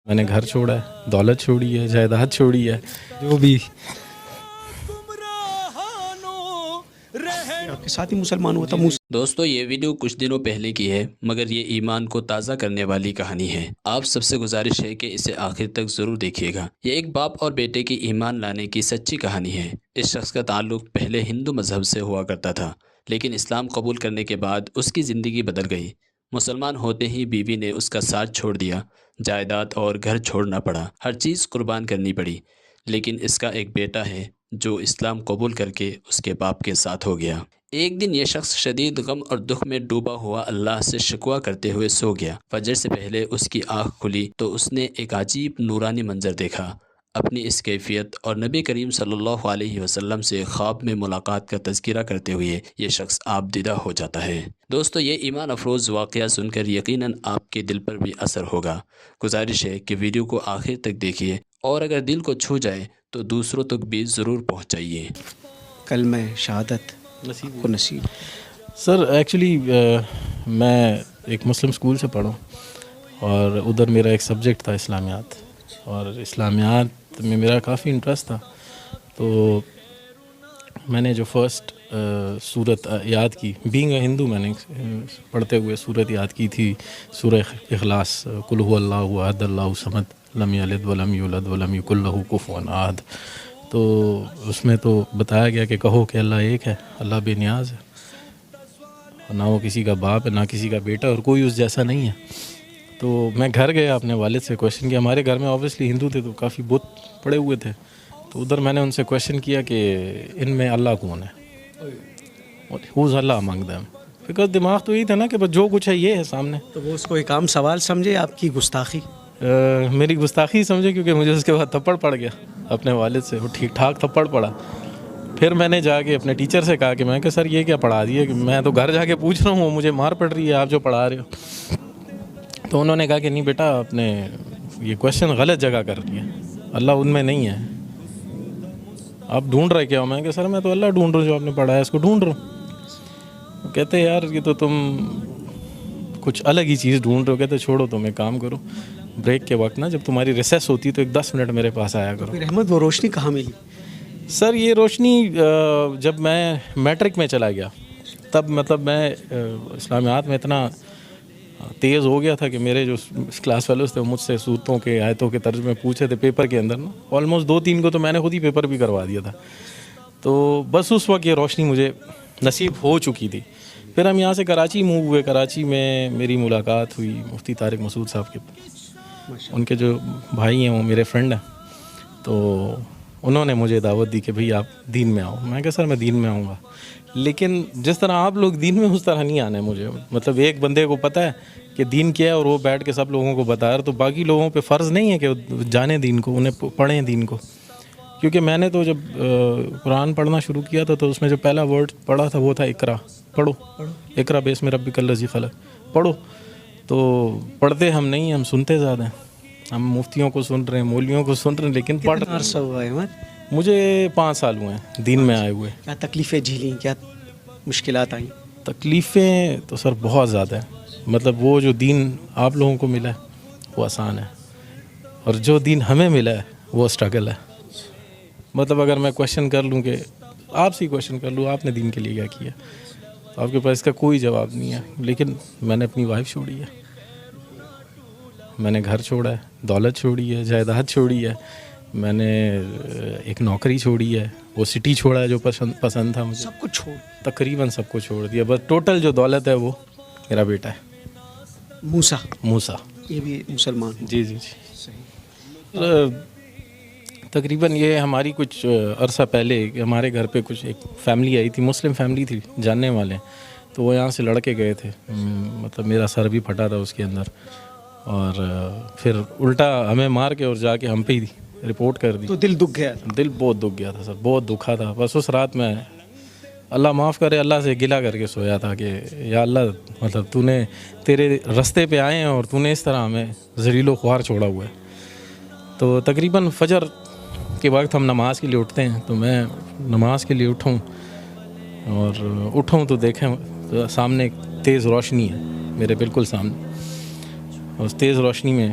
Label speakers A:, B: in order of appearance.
A: میں نے گھر چھوڑا ہے، دولت چھوڑی ہے، جائیداد چھوڑی ہے، جو بھی
B: آپ کے ساتھ ہی مسلمان ہوا تھا
C: دوستو یہ ویڈیو کچھ دنوں پہلے کی ہے، مگر یہ ایمان کو تازہ کرنے والی کہانی ہے۔ آپ سب سے گزارش ہے کہ اسے آخر تک ضرور دیکھیے گا۔ یہ ایک باپ اور بیٹے کی ایمان لانے کی سچی کہانی ہے۔ اس شخص کا تعلق پہلے ہندو مذہب سے ہوا کرتا تھا، لیکن اسلام قبول کرنے کے بعد اس کی زندگی بدل گئی۔ مسلمان ہوتے ہی بیوی نے اس کا ساتھ چھوڑ دیا، جائیداد اور گھر چھوڑنا پڑا، ہر چیز قربان کرنی پڑی۔ لیکن اس کا ایک بیٹا ہے جو اسلام قبول کر کے اس کے باپ کے ساتھ ہو گیا۔ ایک دن یہ شخص شدید غم اور دکھ میں ڈوبا ہوا اللہ سے شکوہ کرتے ہوئے سو گیا۔ فجر سے پہلے اس کی آنکھ کھلی تو اس نے ایک عجیب نورانی منظر دیکھا۔ اپنی اس کیفیت اور نبی کریم صلی اللہ علیہ وسلم سے خواب میں ملاقات کا تذکرہ کرتے ہوئے یہ شخص آپ دیدہ ہو جاتا ہے۔ دوستو یہ ایمان افروز واقعہ سن کر یقیناً آپ کے دل پر بھی اثر ہوگا۔ گزارش ہے کہ ویڈیو کو آخر تک دیکھیے اور اگر دل کو چھو جائے تو دوسروں تک بھی ضرور پہنچائیے۔
B: کلمہ شہادت کو نصیب۔
A: سر ایکچولی میں ایک مسلم اسکول سے پڑھا اور ادھر میرا ایک سبجیکٹ تھا اسلامیات، اور اسلامیات میں میرا کافی انٹرسٹ تھا۔ تو میں نے جو فرسٹ سورت یاد کی، بینگ اے ہندو، میں نے پڑھتے ہوئے سورت یاد کی تھی، سورہ اخلاص، قل هو اللہ احد اللہ الصمد لم یلد ولم یولد ولم یکن لہ کفوا احد۔ تو اس میں تو بتایا گیا کہ کہو کہ اللہ ایک ہے، اللہ بے نیاز ہے، نہ وہ کسی کا باپ ہے نہ کسی کا بیٹا، اور کوئی اس جیسا نہیں ہے۔ تو میں گھر گیا، اپنے والد سے کویشچن کیا۔ ہمارے گھر میں اوبیسلی ہندو تھے تو کافی بت پڑے ہوئے تھے، تو ادھر میں نے ان سے کویشچن کیا کہ ان میں اللہ کون ہے، who's Allah among them, because دماغ تو یہی تھا نا کہ بس جو کچھ ہے یہ ہے سامنے۔
B: تو وہ اس کو ایک عام سوال سمجھے، آپ کی گستاخی؟
A: میری گستاخی سمجھے، کیونکہ مجھے اس کے بعد تھپڑ پڑ گیا اپنے والد سے، وہ ٹھیک ٹھاک تھپڑ پڑا۔ پھر میں نے جا کے اپنے ٹیچر سے کہا کہ سر یہ کیا پڑھا دیے، کہ میں تو گھر جا کے پوچھ رہا ہوں، مجھے مار پڑ رہی ہے آپ جو پڑھا رہے ہو۔ تو انہوں نے کہا کہ نہیں بیٹا، آپ نے یہ کویشچن غلط جگہ کر دیا، اللہ ان میں نہیں ہے، آپ ڈھونڈ رہے کیا ہو؟ میں کہ سر میں تو اللہ ڈھونڈ رہا ہوں، جو آپ نے پڑھا ہے اس کو ڈھونڈ رہا ہوں۔ کہتے یار یہ تو تم کچھ الگ ہی چیز ڈھونڈ رہے ہو۔ کہتے چھوڑو، تم ایک کام کرو، بریک کے وقت نا جب تمہاری ریسیس ہوتی ہے تو ایک 10 منٹ میرے پاس آیا کرو۔
B: پھر احمد وہ روشنی کہاں ملی؟
A: سر یہ روشنی جب میں میٹرک میں چلا گیا، تب مطلب میں اسلامیات میں اتنا تیز ہو گیا تھا کہ میرے جو کلاس فیلوز تھے وہ مجھ سے صورتوں کے آیتوں کے ترجمے پوچھے تھے پیپر کے اندر نا، آلموسٹ 2-3 کو تو میں نے خود ہی پیپر بھی کروا دیا تھا۔ تو بس اس وقت یہ روشنی مجھے نصیب ہو چکی تھی۔ پھر ہم یہاں سے کراچی موو ہوئے۔ کراچی میں میری ملاقات ہوئی مفتی طارق مسعود صاحب کے، ان کے جو بھائی ہیں وہ میرے فرینڈ ہیں، تو انہوں نے مجھے دعوت دی کہ بھئی آپ دین میں آؤ۔ میں کہا سر میں دین میں آؤں گا، لیکن جس طرح آپ لوگ دین میں اس طرح نہیں آنا ہے مجھے۔ مطلب ایک بندے کو پتہ ہے کہ دین کیا ہے اور وہ بیٹھ کے سب لوگوں کو بتا رہا، تو باقی لوگوں پہ فرض نہیں ہے کہ وہ جانیں دین کو، انہیں پڑھیں دین کو۔ کیونکہ میں نے تو جب قرآن پڑھنا شروع کیا تھا تو اس میں جو پہلا ورڈ پڑھا تھا وہ تھا اقرا، پڑھو، اقرا باسم ربک الذی خلق، پڑھو۔ تو پڑھتے ہم نہیں، ہم سنتے زیادہ ہیں۔ ہم مفتیوں کو سن رہے ہیں، مولویوں کو سن رہے ہیں، لیکن پڑھ
B: کتنا عرصہ ہوا ہے احمد؟
A: مجھے 5 سال ہوئے ہیں دین میں آئے ہوئے۔
B: کیا تکلیفیں جھیلیں، کیا مشکلات آئیں؟
A: تکلیفیں تو سر بہت زیادہ ہیں۔ مطلب وہ جو دین آپ لوگوں کو ملا ہے وہ آسان ہے، اور جو دین ہمیں ملا ہے وہ اسٹرگل ہے۔ مطلب اگر میں کویشچن کر لوں، کہ آپ سے ہی کویشچن کر لوں آپ نے دین کے لیے کیا کیا، تو آپ کے پاس اس کا کوئی جواب نہیں ہے۔ لیکن میں نے اپنی وائف چھوڑی ہے، میں نے گھر چھوڑا ہے، دولت چھوڑی ہے، جائیداد چھوڑی ہے، میں نے ایک نوکری چھوڑی ہے، وہ سٹی چھوڑا ہے جو پسند تھا مجھے،
B: سب کچھ چھوڑ،
A: تقریباً سب کو چھوڑ دیا۔ بس ٹوٹل جو دولت ہے وہ میرا بیٹا ہے، موسیٰ۔
B: یہ بھی مسلمان؟
A: جی جی جی۔ تقریباً یہ ہماری کچھ عرصہ پہلے ہمارے گھر پہ کچھ ایک فیملی آئی تھی، مسلم فیملی تھی، جاننے والے، تو وہ یہاں سے لڑکے گئے تھے، مطلب میرا سر بھی پھٹا تھا اس کے اندر، اور پھر الٹا ہمیں مار کے اور جا کے ہم پہ ہی رپورٹ کر دی۔
B: تو دل دکھ گیا؟
A: دل بہت دکھ گیا تھا سر، بہت دکھا تھا۔ بس اس رات میں اللہ معاف کرے، اللہ سے گلہ کر کے سویا تھا کہ یا اللہ، مطلب تو نے تیرے رستے پہ آئے ہیں اور تو نے اس طرح ہمیں ذلیل و خوار چھوڑا ہوا ہے۔ تو تقریباً فجر کے وقت ہم نماز کے لیے اٹھتے ہیں، تو میں نماز کے لیے اٹھوں اور اٹھوں تو دیکھیں تو سامنے ایک تیز روشنی ہے میرے بالکل سامنے، اور اس تیز روشنی میں